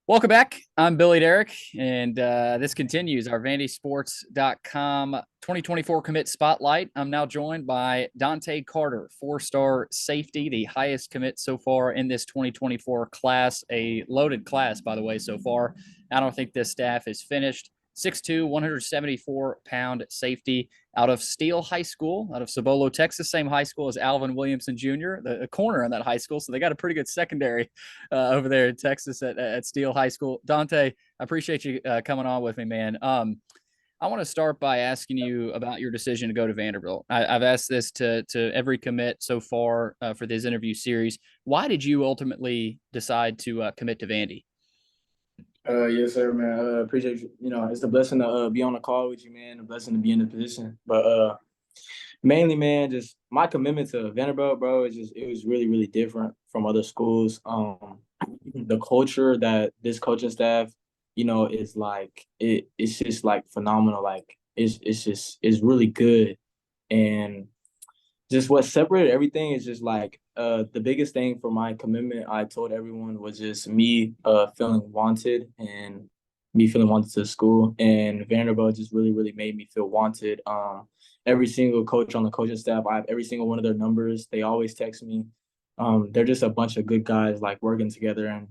Welcome back. I'm Billy Derrick, and this continues our VandySports.com 2024 commit spotlight. I'm now joined by Dontae Carter, four-star safety, the highest commit so far in this 2024 class, a loaded class, by the way, so far. I don't think this staff is finished. 6'2", 174-pound safety out of Steele High School, out of Cibolo, Texas, same high school as Alvin Williamson Jr., the corner in that high school. So they got a pretty good secondary over there in Texas at Steele High School. Dontae, I appreciate you coming on with me, man. I want to start by asking you about your decision to go to Vanderbilt. I've asked this to every commit so far for this interview series. Why did you ultimately decide to commit to Vandy? Yes, sir, man. Appreciate you. It's a blessing to be on the call with you, man. A blessing to be in the position. But mainly, man, just my commitment to Vanderbilt, bro, it was really, really different from other schools. The culture that this coaching staff, is like it's just like phenomenal. Like it's really good. And just what separated everything is just like the biggest thing for my commitment I told everyone was just me feeling wanted and me feeling wanted to school, and Vanderbilt just really really made me feel wanted. Every single coach on the coaching staff, I have every single one of their numbers. They always text me. They're just a bunch of good guys like working together, and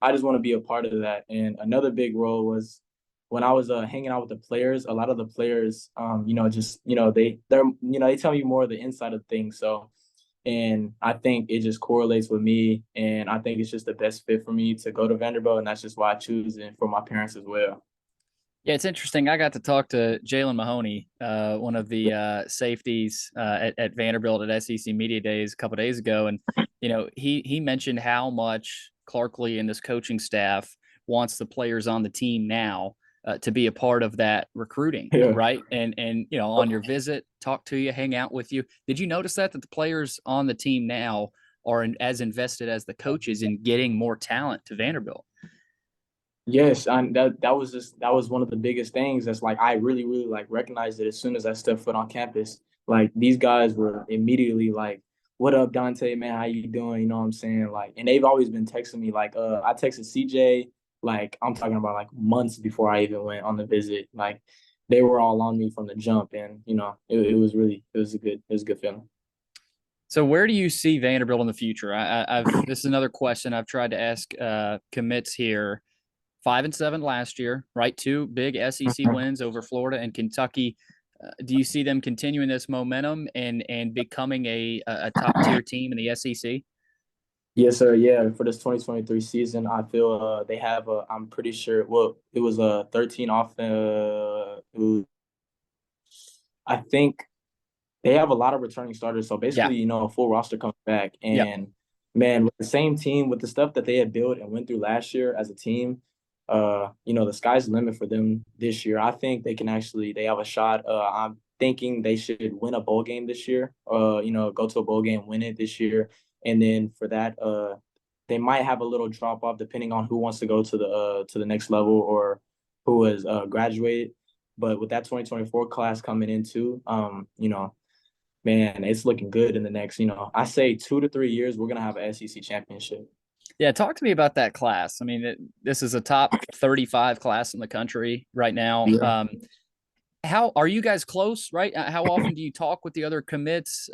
I just want to be a part of that. And another big role was when I was hanging out with the players. A lot of the players, just they tell me more of the inside of things. So, and I think it just correlates with me, and I think it's just the best fit for me to go to Vanderbilt, and that's just why I choose it for my parents as well. Yeah, it's interesting. I got to talk to Jalen Mahoney, one of the safeties at Vanderbilt at SEC Media Days a couple days ago, and he mentioned how much Clark Lee and this coaching staff wants the players on the team now to be a part of that recruiting, Yeah. right? And on your visit, talk to you, hang out with you. Did you notice that the players on the team now are as invested as the coaches in getting more talent to Vanderbilt? Yes, and that was one of the biggest things. That's like I really really like recognized it as soon as I stepped foot on campus. Like these guys were immediately like, "What up, Dante? Man, how you doing?" You know what I'm saying? Like, and they've always been texting me. Like, I texted CJ. Like, I'm talking about like months before I even went on the visit. Like, they were all on me from the jump, and it was really it was a good feeling. So where do you see Vanderbilt in the future? I've this is another question I've tried to ask commits here. 5-7 last year, right? Two big SEC wins over Florida and Kentucky. Do you see them continuing this momentum and becoming a top tier team in the SEC? Yes, sir. Yeah, for this 2023 season, I feel they have I'm pretty sure. Well, it was a 13 off. I think they have a lot of returning starters. So Yeah, basically, a full roster comes back. yeah. And man, with the same team, with the stuff that they had built and went through last year as a team, the sky's the limit for them this year. I think they have a shot. I'm thinking they should win a bowl game this year. Go to a bowl game, win it this year. And then for that, they might have a little drop off depending on who wants to go to the next level or who has graduated. But with that 2024 class coming in too, man, it's looking good in the next, I say 2 to 3 years, we're gonna have an SEC championship. Yeah, talk to me about that class. I mean, this is a top 35 class in the country right now. Yeah. How are you guys close, right? How often do you talk with the other commits?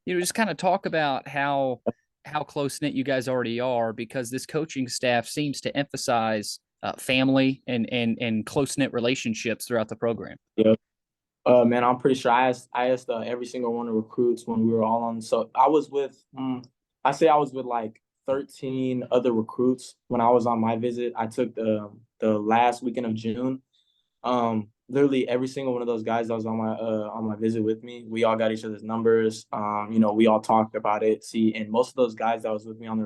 Just kind of talk about how close knit you guys already are, because this coaching staff seems to emphasize family and close knit relationships throughout the program. Yeah. Man, I'm pretty sure I asked every single one of the recruits when we were all on. So I say I was with like 13 other recruits when I was on my visit. I took the last weekend of June. Literally every single one of those guys that was on my visit with me, we all got each other's numbers. We all talked about it. See, and most of those guys that was with me on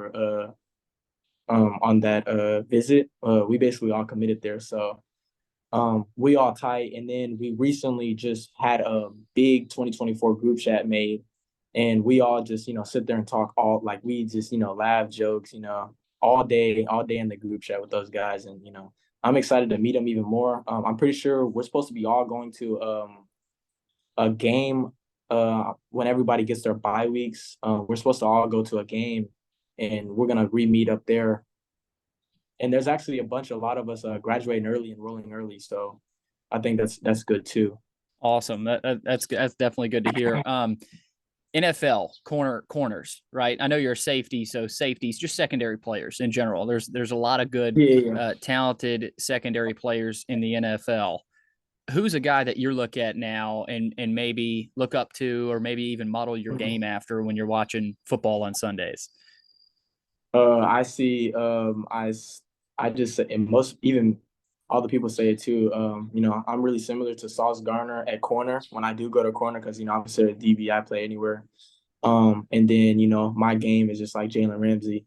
that visit, we basically all committed there. So we all tight. And then we recently just had a big 2024 group chat made, and we all just sit there and talk all like we just laugh, jokes, all day in the group chat with those guys. And I'm excited to meet them even more. I'm pretty sure we're supposed to be all going to a game when everybody gets their bye weeks. We're supposed to all go to a game, and we're gonna re meet up there and there's actually a lot of us graduating early, enrolling early. So I think that's good too. Awesome. That's definitely good to hear. NFL corners, right? I know you're a safety, so safeties, just secondary players in general. There's a lot of good, Yeah, yeah. talented secondary players in the NFL. Who's a guy that you're look at now and maybe look up to, or maybe even model your Mhm. game after when you're watching football on Sundays? I see. I just and most even all the people say it too. I'm really similar to Sauce Garner at corner when I do go to corner because obviously at DB I play anywhere. And then my game is just like Jalen Ramsey.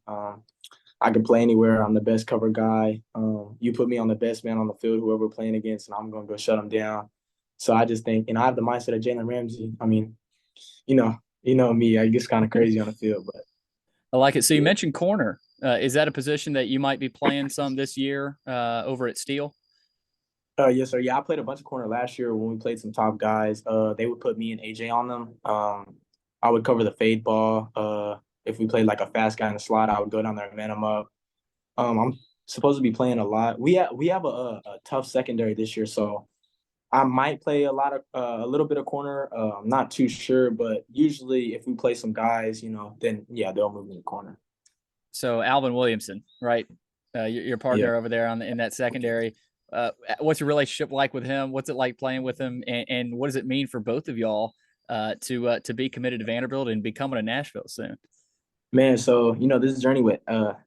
I can play anywhere. I'm the best cover guy. You put me on the best man on the field, whoever we're playing against, and I'm gonna go shut him down. So I just think, and I have the mindset of Jalen Ramsey. I mean, me. I get kind of crazy on the field, but I like it. So you yeah. mentioned corner. Is that a position that you might be playing some this year over at Steel? Yes, sir. Yeah, I played a bunch of corner last year when we played some top guys. They would put me and AJ on them. I would cover the fade ball. If we played like a fast guy in the slot, I would go down there and man him up. I'm supposed to be playing a lot. We have a tough secondary this year, so I might play a little bit of corner. I'm not too sure, but usually if we play some guys, then yeah, they'll move me to corner. So Alvin Williamson, right? Your Yeah. partner over there in that secondary. What's your relationship like with him? What's it like playing with him? And what does it mean for both of y'all to be committed to Vanderbilt and be coming to Nashville soon? Man, so this journey with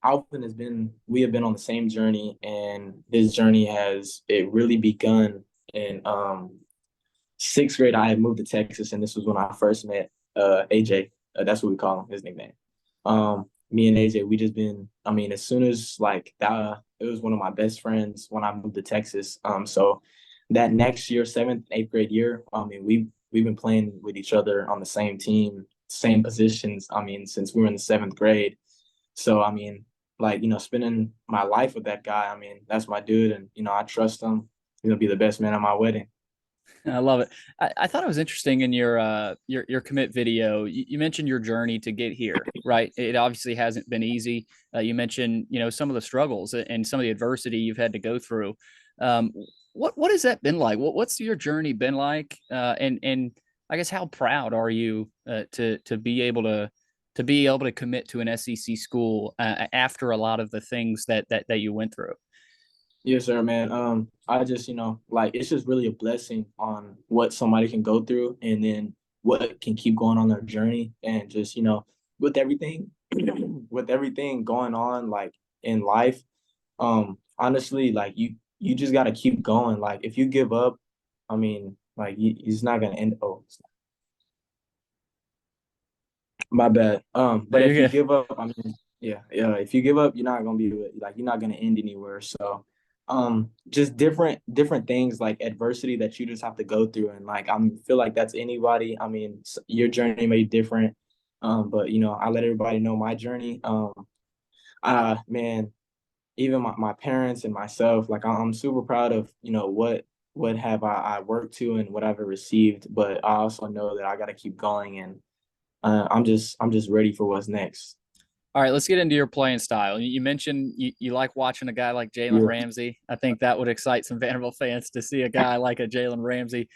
Alvin we have been on the same journey, and this journey has it really begun in sixth grade. I had moved to Texas, and this was when I first met AJ. That's what we call him, his nickname. Me and AJ, we just been. I mean, as soon as like that, it was one of my best friends when I moved to Texas. So that next year, seventh, eighth grade year, I mean, we've been playing with each other on the same team, same positions. I mean, since we were in the seventh grade. So I mean, like spending my life with that guy. I mean, that's my dude, and I trust him. He's gonna be the best man at my wedding. I love it. I thought it was interesting in your commit video. You mentioned your journey to get here, right? It obviously hasn't been easy. You mentioned some of the struggles and some of the adversity you've had to go through. Um, what has that been like? What's your journey been like? And I guess how proud are you to be able to commit to an SEC school after a lot of the things that you went through? Yes, sir, man. I just, like it's just really a blessing on what somebody can go through and then what can keep going on their journey. And just, with everything, with everything going on like in life, honestly, like you just gotta keep going. Like if you give up, I mean, like it's not gonna end. Oh, my bad. No, But you're if you good. give up, I mean, yeah. If you give up, you're not gonna be like you're not gonna end anywhere. So, just different things like adversity that you just have to go through, and like feel like that's anybody. I mean, your journey may be different, but I let everybody know my journey. Man, even my parents and myself, like I'm super proud of what have I worked to and what I've received, but I also know that I got to keep going and I'm just ready for what's next. All right, let's get into your playing style. You mentioned you like watching a guy like Jalen Yeah. Ramsey. I think that would excite some Vanderbilt fans to see a guy like a Jalen Ramsey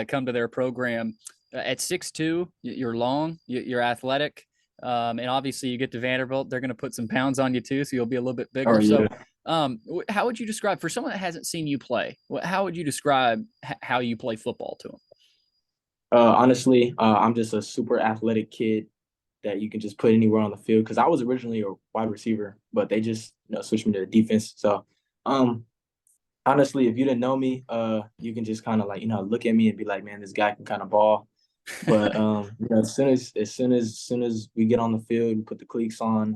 come to their program. At 6'2", you're long, you're athletic, and obviously you get to Vanderbilt, they're going to put some pounds on you too, so you'll be a little bit Oh bigger. So, yeah. how would you describe for someone that hasn't seen you play? How would you describe how you play football to them? Honestly, I'm just a super athletic kid that you can just put anywhere on the field. Because I was originally a wide receiver, but they just switched me to the defense. So, um, honestly, if you didn't know me, you can just kind of like look at me and be like, man, this guy can kind of ball. But as soon as we get on the field, we put the cleats on,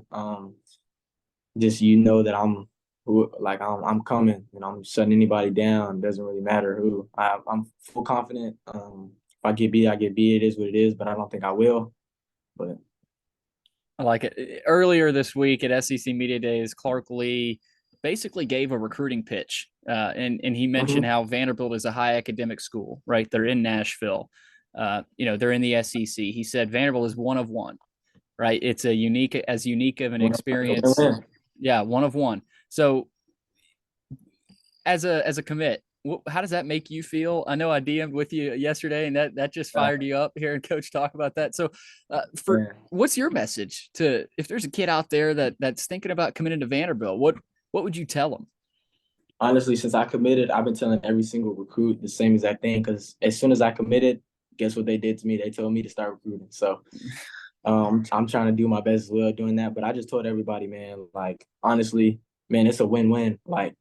just that I'm coming and I'm shutting anybody down. Doesn't really matter who. I'm full confident. If I get beat, I get beat. It is what it is, but I don't think I will. But I like it. Earlier this week at SEC Media Days, Clark Lee basically gave a recruiting pitch, and he mentioned mhm. how Vanderbilt is a high academic school, right? They're in Nashville. They're in the SEC. He said Vanderbilt is one of one, right? It's as unique of an experience. Yeah, one of one. So as a commit, how does that make you feel? I know I DM'd with you yesterday, and that just Uh, fired you up hearing Coach talk about that. So, for man, what's your message to if there's a kid out there that's thinking about committing to Vanderbilt? What would you tell them? honestly, since I committed, I've been telling every single recruit the same exact thing. Because as soon as I committed, guess what they did to me? They told me to start recruiting. So I'm trying to do my best as well doing that. But I just told everybody, man, like honestly, man, it's a win-win. Like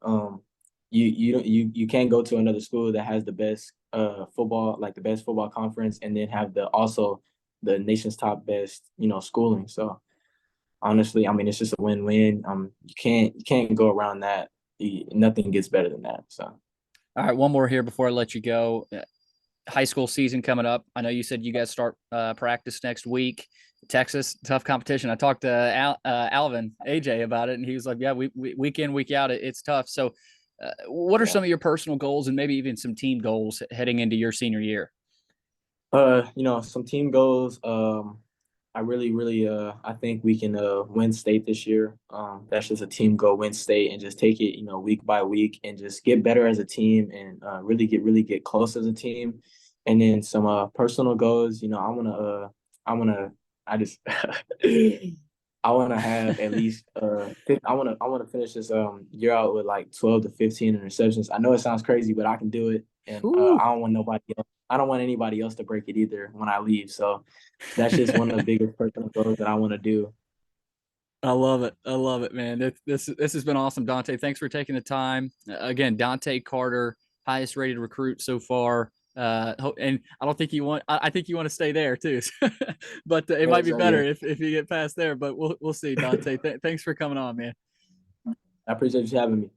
you can't go to another school that has the best football, like the best football conference, and then have the also the nation's top best, schooling. So honestly, I mean, it's just a win-win. You can't go around that. Nothing gets better than that. So All right, one more here before I let you go. High school season coming up. I know you said you guys start practice next week. Texas, tough competition. I talked to Alvin AJ about it, and he was like, "Yeah, we week in, week out, it's tough." So, what are yeah. some of your personal goals and maybe even some team goals heading into your senior year? Some team goals. I really, really, I think we can win state this year. That's just a team goal, win state, and just take it, week by week, and just get better as a team, and really get close as a team. And then some personal goals. I just, I wanna have at least I wanna finish this year out with like 12 to 15 interceptions. I know it sounds crazy, but I can do it, and Ooh, I don't want anybody else to break it either when I leave. So that's just one of the biggest personal goals that I want to do. I love it. I love it, man. This has been awesome, Dontae. Thanks for taking the time. Again, Dontae Carter, highest rated recruit so far. And I don't think you want. I think you want to stay there too, but it might Yes, be yeah. better if you get past there. But we'll see, Dontae. Thanks for coming on, man. I appreciate you having me.